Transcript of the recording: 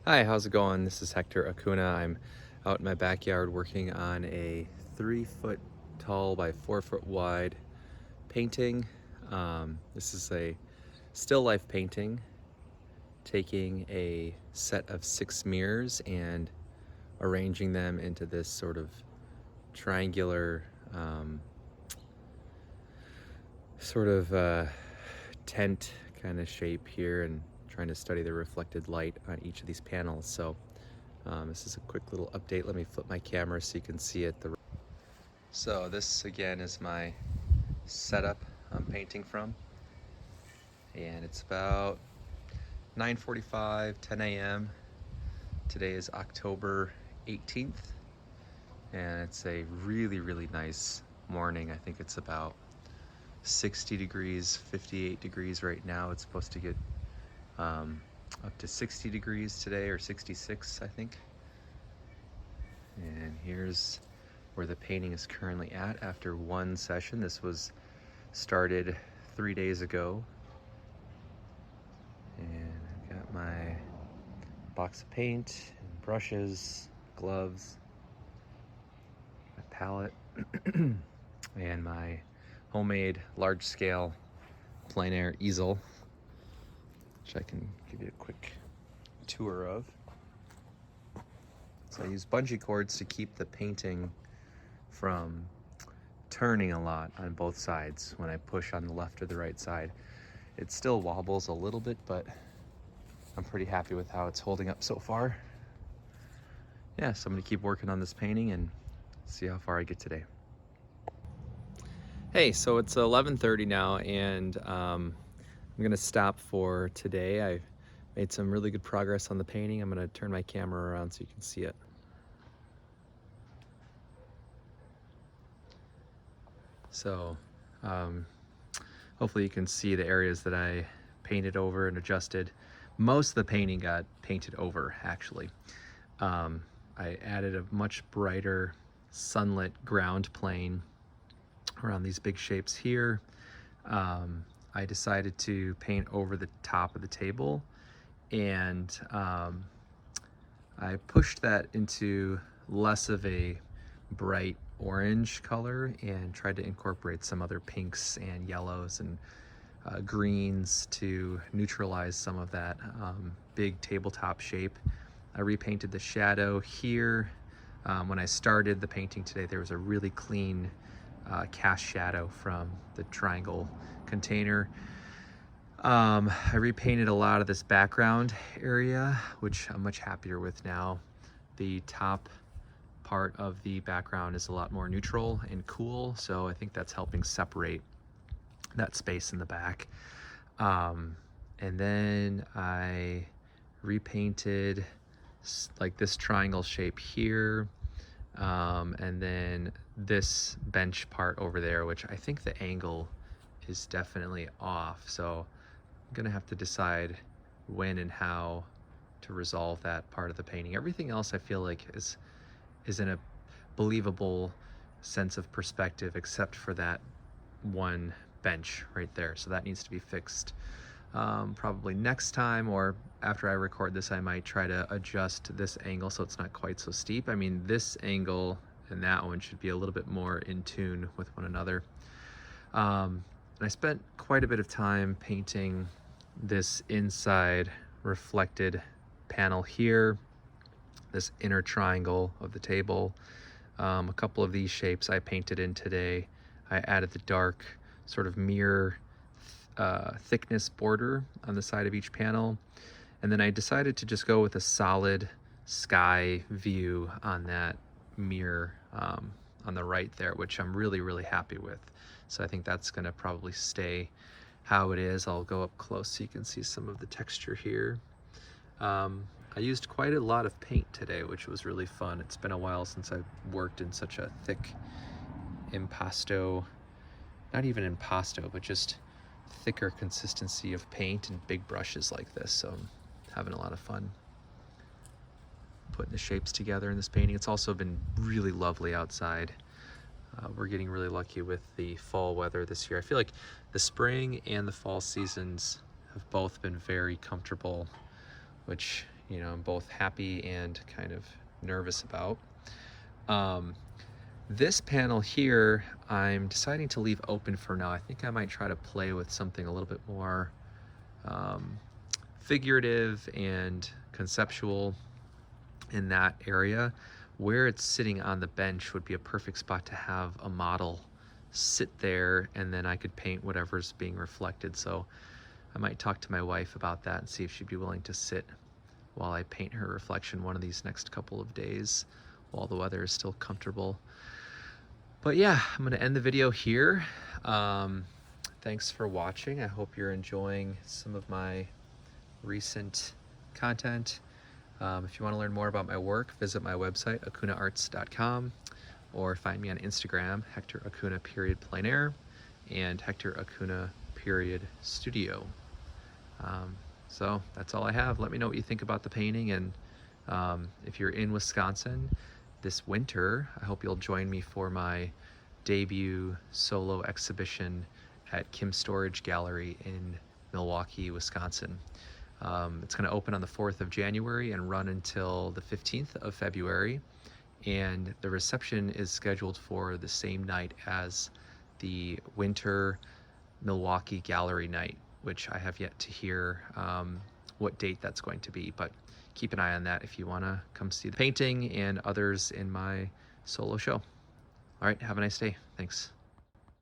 Hi, how's it going? This is Hector Acuna. I'm out in my backyard working on a 3-foot tall by 4-foot wide painting. This is a still life painting, taking a set of 6 mirrors and arranging them into this sort of triangular tent kind of shape here, and trying to study the reflected light on each of these panels. So this is a quick little update. Let me flip my camera so you can see it. So this again is my setup I'm painting from, and it's about 9:45, 10 a.m. Today is October 18th, and it's a really nice morning. I think it's about 60 degrees, 58 degrees right now. It's supposed to get up to 60 degrees today, or 66, I think. And here's where the painting is currently at after one session. This was started 3 days ago. And I've got my box of paint and brushes, gloves, my palette, and my homemade large-scale plein air easel, which I can give you a quick tour of. So I use bungee cords to keep the painting from turning a lot on both sides. When I push on the left or the right side, it still wobbles a little bit, but I'm pretty happy with how it's holding up so far. Yeah, so I'm gonna keep working on this painting and see how far I get today. Hey, so it's 11:30 now, and I'm gonna stop for today. I made some really good progress on the painting. I'm gonna turn my camera around so you can see it. So hopefully you can see the areas that I painted over and adjusted. Most of the painting got painted over, actually. I added a much brighter sunlit ground plane around these big shapes here. I decided to paint over the top of the table, and I pushed that into less of a bright orange color and tried to incorporate some other pinks and yellows and greens to neutralize some of that big tabletop shape. I repainted the shadow here. When I started the painting today, there was a really clean cast shadow from the triangle container. I repainted a lot of this background area, which I'm much happier with now. The top part of the background is a lot more neutral and cool, so I think that's helping separate that space in the back. And then I repainted like this triangle shape here, and then this bench part over there, which I think the angle is definitely off, so I'm gonna have to decide when and how to resolve that part of the painting. Everything else I feel like is in a believable sense of perspective, except for that one bench right there. So that needs to be fixed probably next time, or after I record this, I might try to adjust this angle so it's not quite so steep. I mean, this angle and that one should be a little bit more in tune with one another. And I spent quite a bit of time painting this inside reflected panel here, this inner triangle of the table. A couple of these shapes I painted in today. I added the dark sort of mirror thickness border on the side of each panel. And then I decided to just go with a solid sky view on that mirror on the right there, which I'm really happy with. So I think that's gonna probably stay how it is. I'll go up close so you can see some of the texture here. I used quite a lot of paint today, which was really fun. It's been a while since I've worked in such a thick impasto, not even impasto, but just thicker consistency of paint and big brushes like this. So I'm having a lot of fun putting the shapes together in this painting. It's also been really lovely outside. We're getting really lucky with the fall weather this year. I feel like the spring and the fall seasons have both been very comfortable, which you know, I'm both happy and kind of nervous about. This panel here, I'm deciding to leave open for now. I think I might try to play with something a little bit more figurative and conceptual in that area. Where it's sitting on the bench would be a perfect spot to have a model sit there, and then I could paint whatever's being reflected. So I might talk to my wife about that and see if she'd be willing to sit while I paint her reflection one of these next couple of days while the weather is still comfortable. But yeah, I'm gonna end the video here. Thanks for watching. I hope you're enjoying some of my recent content. If you want to learn more about my work, visit my website, acunaarts.com, or find me on Instagram, Hector Acuna Plein Air, and Hector Acuna Studio. So that's all I have. Let me know what you think about the painting, and if you're in Wisconsin this winter, I hope you'll join me for my debut solo exhibition at Kim Storage Gallery in Milwaukee, Wisconsin. It's going to open on the 4th of January and run until the 15th of February, and the reception is scheduled for the same night as the winter Milwaukee Gallery night, which I have yet to hear what date that's going to be, but keep an eye on that if you want to come see the painting and others in my solo show. All right, have a nice day. Thanks.